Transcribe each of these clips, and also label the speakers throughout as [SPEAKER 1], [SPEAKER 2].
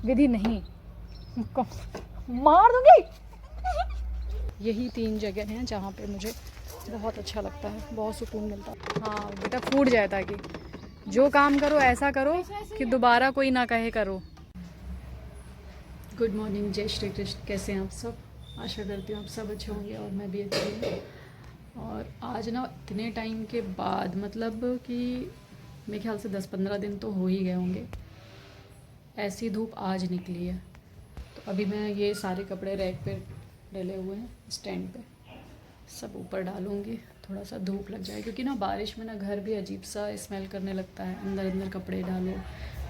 [SPEAKER 1] विधि नहीं, मार दूंगी। यही 3 जगह हैं जहाँ पे मुझे बहुत अच्छा लगता है, बहुत सुकून मिलता है। हाँ बेटा फूट जाए, ताकि जो काम करो ऐसा करो कि दोबारा कोई ना कहे करो। गुड मॉर्निंग, जय श्री कृष्ण। कैसे हैं आप सब? आशा करती हूँ आप सब अच्छे होंगे और मैं भी अच्छी हूँ। और आज ना इतने टाइम के बाद, मतलब कि मेरे ख्याल से 10-15 दिन तो हो ही गए होंगे, ऐसी धूप आज निकली है। तो अभी मैं ये सारे कपड़े रैक पे डले हुए हैं स्टैंड पे, सब ऊपर डालूँगी, थोड़ा सा धूप लग जाए, क्योंकि ना बारिश में ना घर भी अजीब सा स्मेल करने लगता है, अंदर अंदर कपड़े डालो,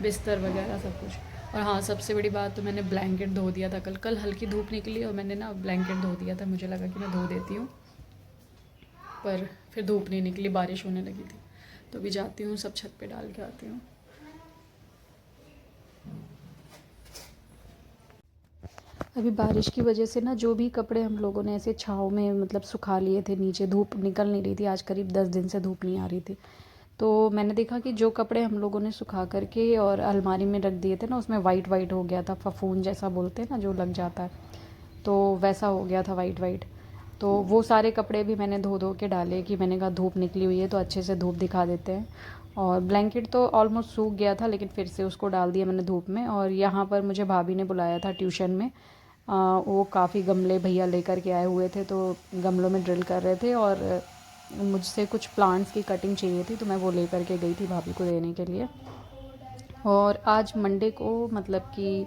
[SPEAKER 1] बिस्तर वगैरह सब कुछ। और हाँ, सबसे बड़ी बात तो मैंने ब्लैंकेट धो दिया था कल हल्की धूप निकली और मैंने ना ब्लैंकेट धो दिया था, मुझे लगा कि मैं धो देती हूँ, पर फिर धूप नहीं निकली, बारिश होने लगी थी। तो अभी जाती हूँ, सब छत पे डाल के आती हूँ। अभी बारिश की वजह से ना जो भी कपड़े हम लोगों ने ऐसे छाँव में मतलब सुखा लिए थे, नीचे धूप निकल नहीं रही थी, आज करीब 10 दिन से धूप नहीं आ रही थी, तो मैंने देखा कि जो कपड़े हम लोगों ने सुखा करके और अलमारी में रख दिए थे ना, उसमें वाइट वाइट हो गया था, फफूंद जैसा बोलते हैं ना जो लग जाता है, तो वैसा हो गया था वाइट वाइट। तो वो सारे कपड़े भी मैंने धो धो के डाले कि मैंने कहा धूप निकली हुई है तो अच्छे से धूप दिखा देते हैं। और ब्लैंकेट तो ऑलमोस्ट सूख गया था, लेकिन फिर से उसको डाल दिया मैंने धूप में। और यहाँ पर मुझे भाभी ने बुलाया था ट्यूशन में, वो काफ़ी गमले भैया लेकर के आए हुए थे, तो गमलों में ड्रिल कर रहे थे और मुझसे कुछ प्लांट्स की कटिंग चाहिए थी, तो मैं वो लेकर के गई थी भाभी को देने के लिए। और आज मंडे को मतलब कि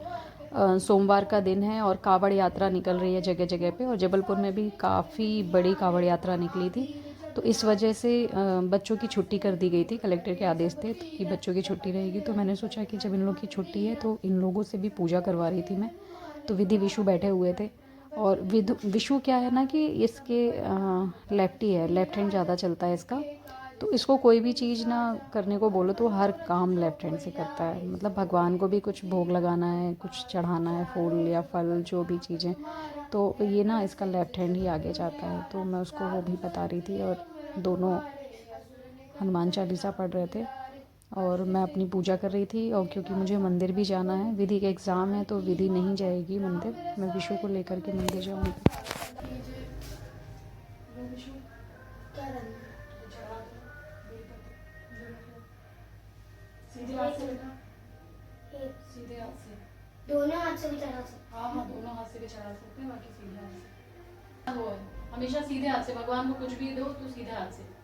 [SPEAKER 1] सोमवार का दिन है और कावड़ यात्रा निकल रही है जगह जगह पे, और जबलपुर में भी काफ़ी बड़ी कावड़ यात्रा निकली थी। तो इस वजह से बच्चों की छुट्टी कर दी गई थी, कलेक्टर के आदेश थे कि बच्चों की छुट्टी रहेगी। तो मैंने सोचा कि जब इन लोग की छुट्टी है तो इन लोगों से भी पूजा करवा रही थी मैं। तो विधि विशु बैठे हुए थे, और विशु क्या है ना कि इसके लेफ्टी है, लेफ्ट हैंड ज़्यादा चलता है इसका, तो इसको कोई भी चीज़ ना करने को बोलो तो हर काम लेफ्ट हैंड से करता है। मतलब भगवान को भी कुछ भोग लगाना है, कुछ चढ़ाना है, फूल या फल जो भी चीज़ें, तो ये ना इसका लेफ्ट हैंड ही आगे जाता है। तो मैं उसको वो भी बता रही थी, और दोनों हनुमान चालीसा पढ़ रहे थे और मैं अपनी पूजा कर रही थी। और क्योंकि मुझे मंदिर भी जाना है, विधि का एग्ज़ाम है, तो विधि नहीं जाएगी मंदिर, मैं विशु को लेकर के मंदिर जाऊँगी। सीधे हाथ से बेटा, सीधे हाथ से, दोनों हाथ से भी चढ़ा सकते। हाँ हाँ, दोनों हाथ से भी चढ़ा सकते हैं, बाकी सीधे हाथ से। वो है हमेशा सीधे हाथ से, भगवान को कुछ भी दो तो सीधे हाथ से।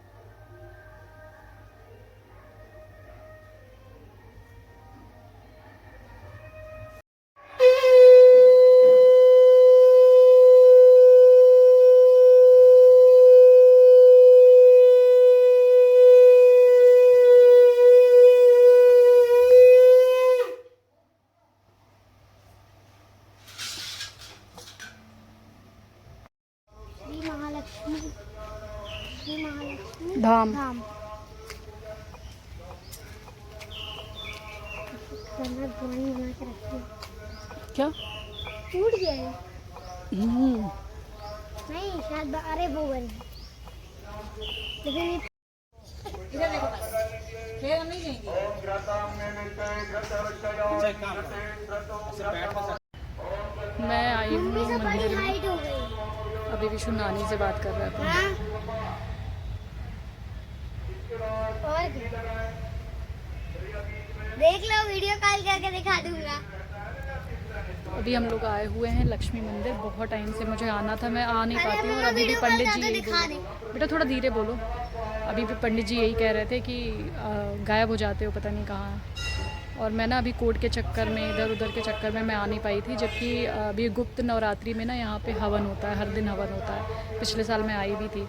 [SPEAKER 1] धाम
[SPEAKER 2] ड्राइंग बना के रखी है।
[SPEAKER 1] क्या
[SPEAKER 2] टूट गया है? नहीं शायद, अरे वो बनी, लेकिन
[SPEAKER 1] इधर देखो, फिर हम नहीं जाएंगे। मैं आई हूँ मंदिर में,
[SPEAKER 2] हाइट हो गई।
[SPEAKER 1] अभी विशु नानी से बात कर रहा था।
[SPEAKER 2] हाँ? और देख लो, वीडियो कॉल करके दिखा दूंगा।
[SPEAKER 1] अभी हम लोग आए हुए हैं लक्ष्मी मंदिर, बहुत टाइम से मुझे आना था, मैं आ नहीं पाती हूँ। और अभी भी पंडित जी यही बोलो, बेटा थोड़ा धीरे बोलो, अभी भी पंडित जी यही कह रहे थे कि गायब हो जाते हो, पता नहीं कहाँ। और मैं ना अभी कोर्ट के चक्कर में, इधर उधर के चक्कर में मैं आ नहीं पाई थी, जबकि अभी गुप्त नवरात्रि में ना यहाँ पे हवन होता है, हर दिन हवन होता है। पिछले साल मैं आई भी थी,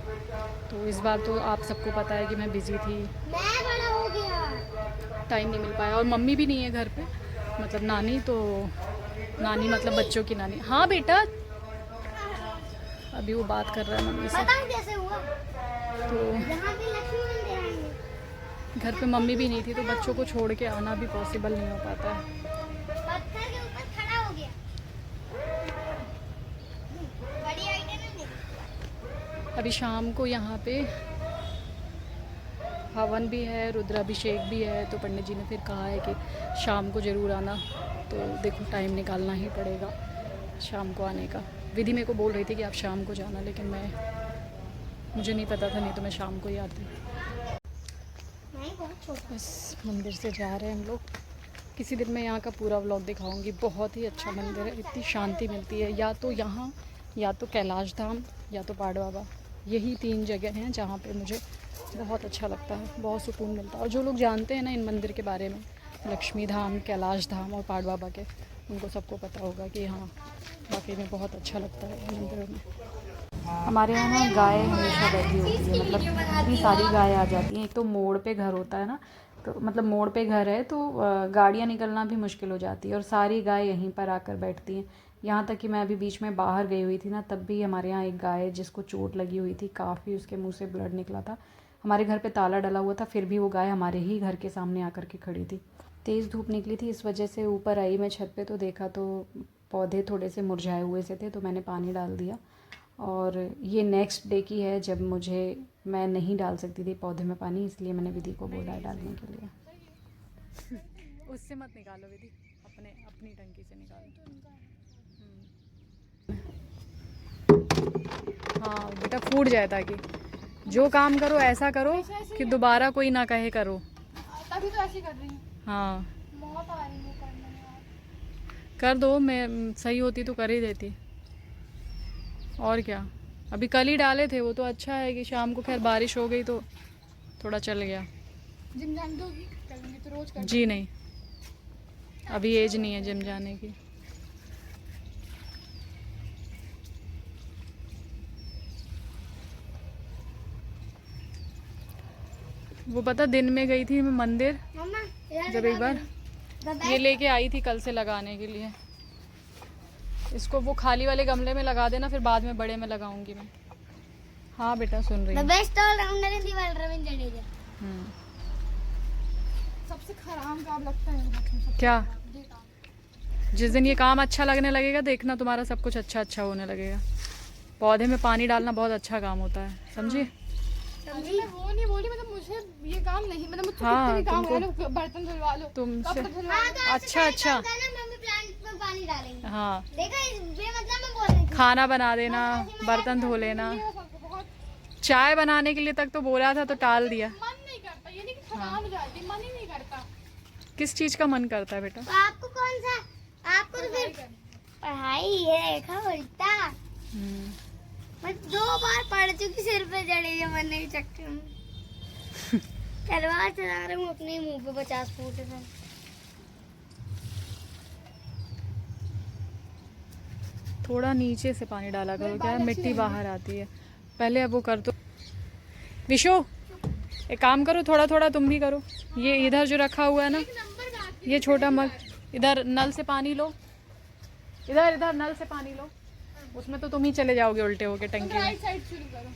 [SPEAKER 1] तो इस बार तो आप सबको पता है कि मैं बिज़ी थी,
[SPEAKER 2] मैं बड़ा हो गया,
[SPEAKER 1] टाइम नहीं मिल पाया। और मम्मी भी नहीं है घर पे, मतलब नानी, तो नानी मतलब बच्चों की नानी। हाँ बेटा, अभी वो बात कर रहा है मम्मी से,
[SPEAKER 2] बताओ कैसे हुआ।
[SPEAKER 1] तो
[SPEAKER 2] यहाँ पे लक्ष्मी मंदिर आएंगे,
[SPEAKER 1] घर पे मम्मी भी नहीं थी, तो बच्चों को छोड़ के आना भी पॉसिबल नहीं हो पाता है।
[SPEAKER 2] पत्थर के ऊपर खड़ा हो गया, बड़ी आइडिया नहीं।
[SPEAKER 1] अभी शाम को यहाँ पे हवन भी है, रुद्राभिषेक भी है, तो पंडित जी ने फिर कहा है कि शाम को ज़रूर आना। तो देखो टाइम निकालना ही पड़ेगा शाम को आने का। विधि मेरे को बोल रही थी कि आप शाम को जाना, लेकिन मुझे नहीं पता था, नहीं तो मैं शाम को ही आती।
[SPEAKER 2] नहीं, बहुत छोटा।
[SPEAKER 1] बस मंदिर से जा रहे हैं हम लोग। किसी दिन मैं यहाँ का पूरा व्लॉग दिखाऊंगी। बहुत ही अच्छा मंदिर है, इतनी शांति मिलती है। या तो यहाँ, या तो कैलाश धाम, या तो पाड़ बाबा। यही 3 जगह हैं जहाँ पे मुझे बहुत अच्छा लगता है, बहुत सुकून मिलता है। और जो लोग जानते हैं ना इन मंदिर के बारे में, लक्ष्मी धाम, कैलाश धाम और पाड़ बाबा के, उनको सबको पता होगा कि हाँ वाकई में बहुत अच्छा लगता है इन मंदिरों में। हमारे यहाँ गाय हमेशा बैठी होती है, मतलब इतनी सारी गाय आ जाती हैं। एक तो मोड़ पे घर होता है ना, तो मतलब मोड़ पे घर है तो गाड़ियाँ निकलना भी मुश्किल हो जाती है, और सारी गाय यहीं पर आकर बैठती हैं। यहाँ तक कि मैं अभी बीच में बाहर गई हुई थी ना, तब भी हमारे यहाँ एक गाय जिसको चोट लगी हुई थी, काफ़ी उसके मुंह से ब्लड निकला था। हमारे घर पे ताला डला हुआ था, फिर भी वो गाय हमारे ही घर के सामने आकर के खड़ी थी। तेज़ धूप निकली थी, इस वजह से ऊपर आई मैं छत पे, तो देखा तो पौधे थोड़े से मुरझाए हुए से थे, तो मैंने पानी डाल दिया। और ये नेक्स्ट डे की है जब मैं नहीं डाल सकती थी पौधे में पानी, इसलिए मैंने विधि को बोला है डालने के लिए। उससे मत निकालो विधि, अपनी टंकी से निकालो। हाँ बेटा, फूट जाए, ताकि जो काम करो ऐसा करो कि दोबारा कोई ना कहे करो।
[SPEAKER 2] तभी तो ऐसे कर रही हूँ।
[SPEAKER 1] हाँ
[SPEAKER 2] मौत आ रही है करने में यार।
[SPEAKER 1] कर दो, मैं सही होती तो कर ही देती। और क्या, अभी कल ही डाले थे वो, तो अच्छा है कि शाम को खैर बारिश हो गई तो थोड़ा चल गया।
[SPEAKER 2] जिम जान दोगी? करूँगी तो रोज कर।
[SPEAKER 1] जी नहीं, अभी एज नहीं है जिम जाने की। वो पता दिन में गई थी मैं मंदिर,
[SPEAKER 2] मम्मा
[SPEAKER 1] जब एक बार ये लेके आई थी कल से लगाने के लिए। इसको वो खाली वाले गमले में लगा देना, फिर बाद में बड़े में लगाऊंगी मैं। हाँ बेटा सुन रही
[SPEAKER 2] द
[SPEAKER 1] हूँ।
[SPEAKER 2] Best all-rounder in the world Ravindra Jadeja.
[SPEAKER 1] हम्म,
[SPEAKER 2] सबसे खराब काम लगता है
[SPEAKER 1] क्या? जिस दिन ये काम अच्छा लगने लगेगा, देखना तुम्हारा सब कुछ अच्छा अच्छा होने लगेगा। पौधे में पानी डालना बहुत अच्छा काम होता है, समझी?
[SPEAKER 2] मैं वो नहीं बोली, मतलब मुझे ये काम नहीं, मतलब मुझसे
[SPEAKER 1] हाँ,
[SPEAKER 2] भी काम
[SPEAKER 1] तुमको-
[SPEAKER 2] है, बर्तन धुलवा लो,
[SPEAKER 1] तुमसे
[SPEAKER 2] कपड़े धुलवा लो।
[SPEAKER 1] अच्छा अच्छा।
[SPEAKER 2] मम्मी प्लांट में पानी डालेंगे।
[SPEAKER 1] हाँ,
[SPEAKER 2] देखा, बेमतलब मैं बोल रही थी।
[SPEAKER 1] खाना बना देना, बर्तन धो लेना, चाय बनाने के लिए तक तो बोला था तो टाल दिया।
[SPEAKER 2] मन नहीं करता, ये नहीं कि थकान हो जाती, मन ही नहीं करता।
[SPEAKER 1] किस चीज़ का मन करता है बेटा?
[SPEAKER 2] तो आपको कौन सा, आपको तो फिर पढ़ाई है देखा उल्टा। मैं 2 बार पढ़ चुकी सिर पे जडेजा बनने के चक्कर में। तलवार चला रहा हूँ अपने मुंह पे 50 फुट से।
[SPEAKER 1] थोड़ा नीचे से पानी डाला करो, क्या है मिट्टी बाहर आती है। पहले अब वो कर दो। विशु एक काम करो, थोड़ा थोड़ा तुम भी करो। ये इधर जो रखा हुआ है ना, ये छोटा मग, इधर नल से पानी लो, इधर इधर नल से पानी लो। उसमें तो तुम ही चले जाओगे उल्टे होके टंकी में।
[SPEAKER 2] साइड शुरू करो।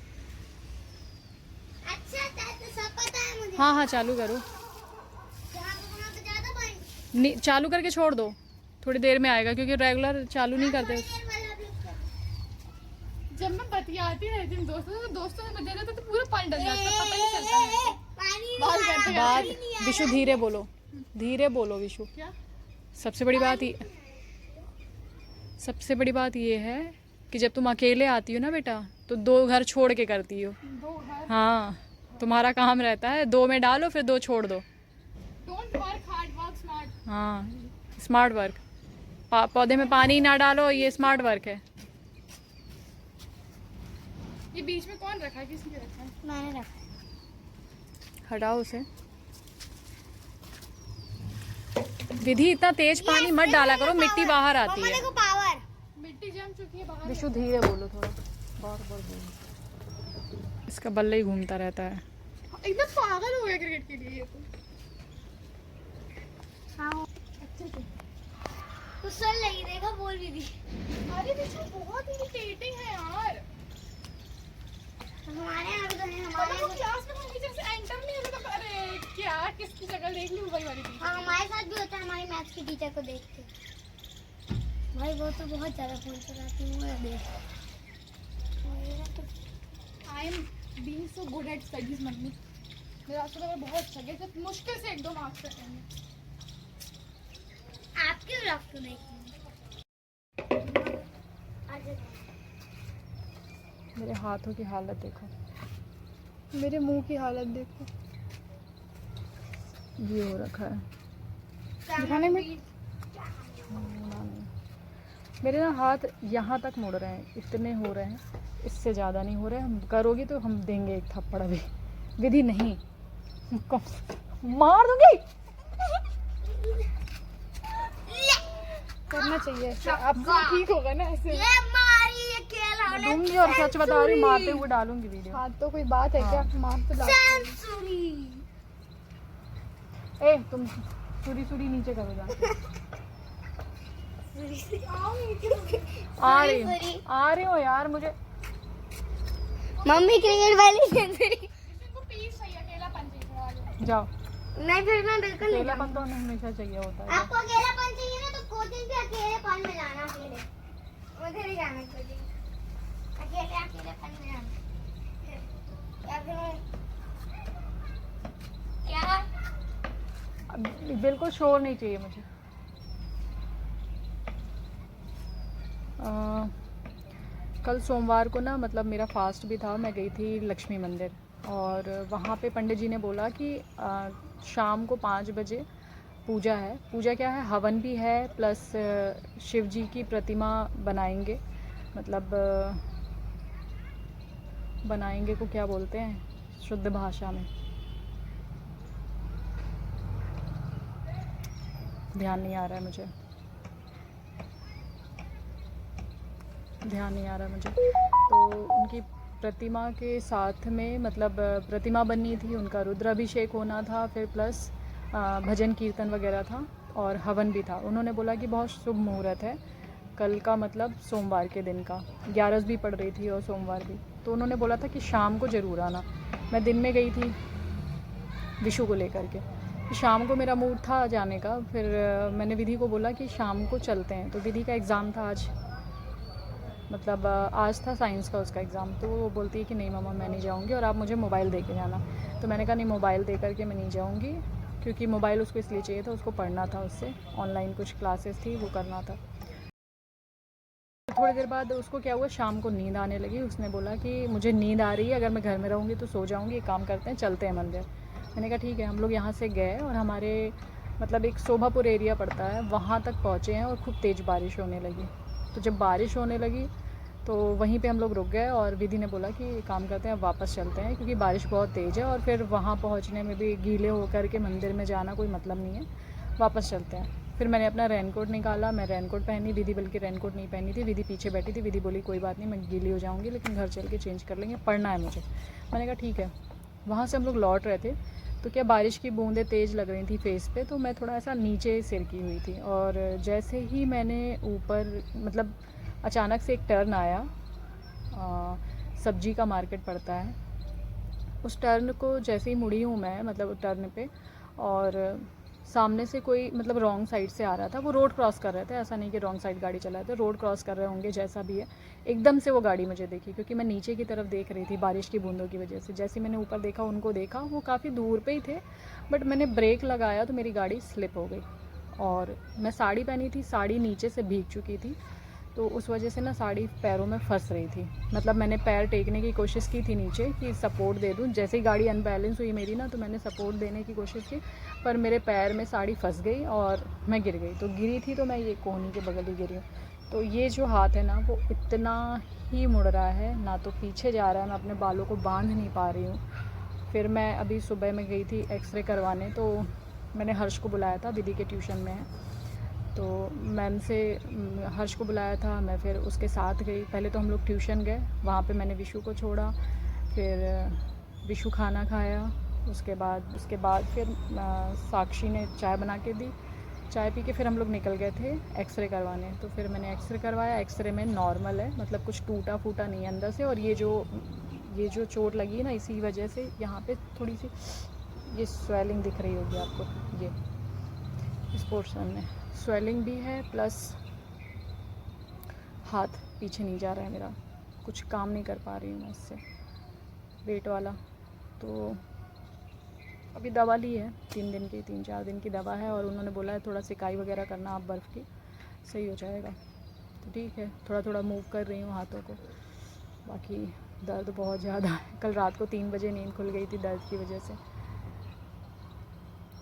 [SPEAKER 2] अच्छा तो सब पता है मुझे।
[SPEAKER 1] हाँ हाँ चालू करो।
[SPEAKER 2] यहाँ पे ज्यादा पानी।
[SPEAKER 1] चालू करके छोड़ दो, थोड़ी देर में आएगा, क्योंकि रेगुलर चालू नहीं करते।
[SPEAKER 2] जब मैं बतियाती रहती हूँ दोस्तों से बतिया जाता तो पूरा पानी डल जाता है, पता नहीं चलता मेरे को।
[SPEAKER 1] बात विशु धीरे बोलो, धीरे बोलो विशु।
[SPEAKER 2] क्या?
[SPEAKER 1] सबसे बड़ी बात ये है कि जब तुम अकेले आती हो ना बेटा, तो 2 घर छोड़ के करती हो।
[SPEAKER 2] 2 घर।
[SPEAKER 1] हाँ, तुम्हारा काम रहता है 2 में डालो, फिर 2 छोड़ दो।
[SPEAKER 2] Don't work hard, work smart.
[SPEAKER 1] हाँ, स्मार्ट वर्क। पौधे में पानी ना डालो, ये स्मार्ट वर्क है।
[SPEAKER 2] ये बीच में कौन रखा है, किसने रखा है? मैंने रखा है।
[SPEAKER 1] हटाओ उसे। विधि इतना तेज पानी मत डाला करो, मिट्टी बाहर आती है।
[SPEAKER 2] देखो पावर, मिट्टी जम चुकी है बाहर।
[SPEAKER 1] विशु धीरे बोलो थोड़ा, बार बार बोलो। इसका बल्ला ही घूमता रहता है।
[SPEAKER 2] एकदम पागल हो गया क्रिकेट के लिए ये तो। हाँ अच्छे से तो सर लगी देखा, बोल भी दी। अरे पीछे बहुत इरिटेटिंग है यार। हमारे यहाँ भी तो है, हमारे क्लास में हम टीचर से एंटर नहीं होता। अरे क्या, किसकी शक्ल देख ली वही वाली थी। हाँ हमारे साथ भी होता है, हमारी मैथ्स की टीचर को देख के। भाई वो तो बहुत ज़्यादा फोन चलाती हूँ मैं देख। I am being so good at studies mummy. मेरा तो बहुत अच्छा गया, मुश्किल से 1-2 मार्क्स कटेंगे। आप उसके ब्लॉग तो देखेंगे।
[SPEAKER 1] मेरे हाथों की हालत देखो,
[SPEAKER 3] मेरे मुंह की हालत देखो।
[SPEAKER 1] ये हो रखा है।
[SPEAKER 3] दिखाने में
[SPEAKER 1] मेरे ना हाथ यहाँ तक मुड़ रहे हैं, इतने हो रहे हैं, इससे ज़्यादा नहीं हो रहे। हम करोगी तो हम देंगे एक थप्पड़ अभी। विधि नहीं, मार दूंगी।
[SPEAKER 3] करना चाहिए ऐसे, अब से ठीक होगा ना ऐसे।
[SPEAKER 2] ये मारी ये खेल
[SPEAKER 1] दूंगी और सच बता रही, मारते हुए डालूंगी वीडियो।
[SPEAKER 3] हाँ तो कोई बात है क्या? मार तो डाल।
[SPEAKER 2] सेंचुरी।
[SPEAKER 1] ए तुम सूरी सूरी नीचे करो जाके। आ रही हो यार, मुझे
[SPEAKER 2] मम्मी क्रिकेट वाली सेंचुरी।
[SPEAKER 1] जाओ।
[SPEAKER 2] नहीं फिर मैं बिल्कुल नहीं
[SPEAKER 1] अकेलापन तो हमें हमेशा चाहिए होता है।
[SPEAKER 2] आपको अकेलापन चाहिए ना तो कोचिंग से अकेलेपन में जाना। अकेले उधर ही जाना कोचिंग, अकेलेपन में जाना। या फिर क्या
[SPEAKER 1] बिल्कुल शोर नहीं चाहिए मुझे। कल सोमवार को ना मतलब मेरा फास्ट भी था, मैं गई थी लक्ष्मी मंदिर और वहाँ पे पंडित जी ने बोला कि शाम को 5 बजे पूजा है। पूजा क्या है, हवन भी है प्लस शिव जी की प्रतिमा बनाएंगे। मतलब बनाएंगे को क्या बोलते हैं शुद्ध भाषा में, ध्यान नहीं आ रहा है मुझे, ध्यान नहीं आ रहा मुझे। तो उनकी प्रतिमा के साथ में मतलब प्रतिमा बननी थी, उनका रुद्राभिषेक होना था, फिर प्लस भजन कीर्तन वगैरह था और हवन भी था। उन्होंने बोला कि बहुत शुभ मुहूर्त है कल का, मतलब सोमवार के दिन का। 11 भी पड़ रही थी और सोमवार भी, तो उन्होंने बोला था कि शाम को ज़रूर आना। मैं दिन में गई थी विशु को लेकर के, शाम को मेरा मूड था जाने का। फिर मैंने विधि को बोला कि शाम को चलते हैं, तो विधि का एग्ज़ाम था आज, मतलब आज था साइंस का उसका एग्ज़ाम। तो वो बोलती है कि नहीं मम्मा मैं नहीं जाऊँगी और आप मुझे मोबाइल दे के जाना। तो मैंने कहा नहीं, मोबाइल दे करके मैं नहीं जाऊँगी, क्योंकि मोबाइल उसको इसलिए चाहिए था, उसको पढ़ना था, उससे ऑनलाइन कुछ क्लासेस थी वो करना था। थोड़ी देर बाद उसको क्या हुआ, शाम को नींद आने लगी। उसने बोला कि मुझे नींद आ रही है, अगर मैं घर में रहूँगी तो सो जाऊँगी, एक काम करते हैं चलते हैं मंदिर। मैंने कहा ठीक है। हम लोग यहाँ से गए और हमारे मतलब एक शोभापुर एरिया पड़ता है, वहाँ तक पहुँचे हैं और खूब तेज़ बारिश होने लगी। तो जब बारिश होने लगी तो वहीं पे हम लोग रुक गए और विधि ने बोला कि काम करते हैं अब वापस चलते हैं, क्योंकि बारिश बहुत तेज़ है और फिर वहाँ पहुँचने में भी गीले होकर के मंदिर में जाना कोई मतलब नहीं है, वापस चलते हैं। फिर मैंने अपना रेनकोट निकाला, मैं रेनकोट पहनी, विधि बल्कि रेनकोट नहीं पहनी थी, विधि पीछे बैठी थी। विधि बोली कोई बात नहीं, मैं गीली हो जाऊँगी लेकिन घर चल के चेंज कर लेंगे, पढ़ना है मुझे। मैंने कहा ठीक है। वहाँ से हम लोग लौट रहे थे तो क्या बारिश की बूंदें तेज़ लग रही थी फेस पे, तो मैं थोड़ा ऐसा नीचे सिर की हुई थी और जैसे ही मैंने ऊपर मतलब अचानक से एक टर्न आया, सब्जी का मार्केट पड़ता है, उस टर्न को जैसे ही मुड़ी हूँ मैं मतलब टर्न पे, और सामने से कोई मतलब रॉन्ग साइड से आ रहा था। वो रोड क्रॉस कर रहे थे, ऐसा नहीं कि रॉन्ग साइड गाड़ी चला रहे थे, रोड क्रॉस कर रहे होंगे जैसा भी है। एकदम से वो गाड़ी मुझे देखी, क्योंकि मैं नीचे की तरफ देख रही थी बारिश की बूंदों की वजह से। जैसे मैंने ऊपर देखा, उनको देखा, वो काफ़ी दूर पे ही थे, बट मैंने ब्रेक लगाया तो मेरी गाड़ी स्लिप हो गई। और मैं साड़ी पहनी थी, साड़ी नीचे से भीग चुकी थी, तो उस वजह से ना साड़ी पैरों में फंस रही थी। मतलब मैंने पैर टेकने की कोशिश की थी नीचे कि सपोर्ट दे दूं, जैसे ही गाड़ी अनबैलेंस हुई मेरी ना, तो मैंने सपोर्ट देने की कोशिश की, पर मेरे पैर में साड़ी फंस गई और मैं गिर गई। तो गिरी थी तो मैं ये कोहनी के बगल ही गिरी हूँ। तो ये जो हाथ है ना वो इतना ही मुड़ रहा है, ना तो पीछे जा रहा है, मैं अपने बालों को बांध नहीं पा रही हूँ। फिर मैं अभी सुबह में गई थी एक्सरे करवाने, तो मैंने हर्ष को बुलाया था, दीदी के ट्यूशन में है, तो मैम से हर्ष को बुलाया था, मैं फिर उसके साथ गई। पहले तो हम लोग ट्यूशन गए, वहाँ पे मैंने विशु को छोड़ा, फिर विशु खाना खाया, उसके बाद फिर साक्षी ने चाय बना के दी, चाय पी के फिर हम लोग निकल गए थे एक्सरे करवाने। तो फिर मैंने एक्सरे करवाया, एक्सरे में नॉर्मल है, मतलब कुछ टूटा फूटा नहीं है अंदर से। और ये जो चोट लगी है ना, इसी वजह से यहाँ पे थोड़ी सी ये स्वेलिंग दिख रही होगी आपको, ये इस पोर्शन में स्वेलिंग भी है, प्लस हाथ पीछे नहीं जा रहा है मेरा, कुछ काम नहीं कर पा रही हूँ मैं इससे, वेट वाला। तो अभी दवा ली है 3 दिन की दवा है, और उन्होंने बोला है थोड़ा सिकाई वगैरह करना आप बर्फ़ की, सही हो जाएगा। तो ठीक है, थोड़ा थोड़ा मूव कर रही हूँ हाथों को। बाकी दर्द बहुत ज़्यादा है, कल रात को 3 बजे नींद खुल गई थी दर्द की वजह से।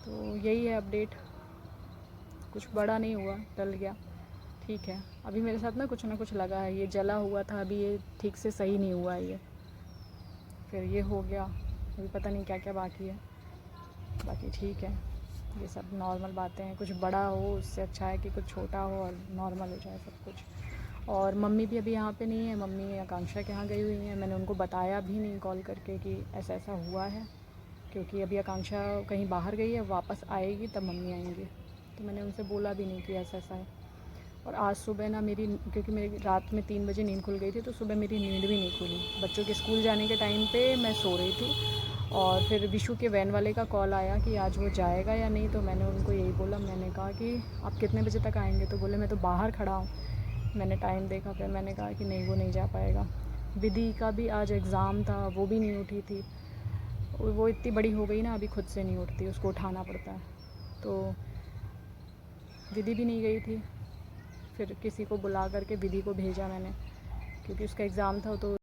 [SPEAKER 1] तो यही है अपडेट, कुछ बड़ा नहीं हुआ, टल गया, ठीक है। अभी मेरे साथ ना कुछ लगा है, ये जला हुआ था, अभी ये ठीक से सही नहीं हुआ है, ये फिर ये हो गया, अभी पता नहीं क्या क्या बाकी है। बाकी ठीक है, ये सब नॉर्मल बातें हैं, कुछ बड़ा हो उससे अच्छा है कि कुछ छोटा हो और नॉर्मल हो जाए सब कुछ। और मम्मी भी अभी यहाँ पे नहीं है, मम्मी आकांक्षा के यहाँ गई हुई हैं। मैंने उनको बताया भी नहीं कॉल करके कि ऐसा ऐसा हुआ है, क्योंकि अभी आकांक्षा कहीं बाहर गई है, वापस आएगी तब मम्मी आएंगी, तो मैंने उनसे बोला भी नहीं कि ऐसा ऐसा है। और आज सुबह ना मेरी, क्योंकि मेरी रात में 3 बजे नींद खुल गई थी, तो सुबह मेरी नींद भी नहीं खुली। बच्चों के स्कूल जाने के टाइम पे मैं सो रही थी, और फिर विशु के वैन वाले का कॉल आया कि आज वो जाएगा या नहीं, तो मैंने उनको यही बोला, मैंने कहा कि आप कितने बजे तक आएंगे, तो बोले मैं तो बाहर खड़ा हूँ। मैंने टाइम देखा, फिर मैंने कहा कि नहीं, वो नहीं जा पाएगा। विधि का भी आज एग्ज़ाम था, वो भी नहीं उठी थी। वो इतनी बड़ी हो गई ना, अभी खुद से नहीं उठती, उसको उठाना पड़ता है। तो विधि भी नहीं गई थी, फिर किसी को बुला करके विधि को भेजा मैंने, क्योंकि उसका एग्ज़ाम था, तो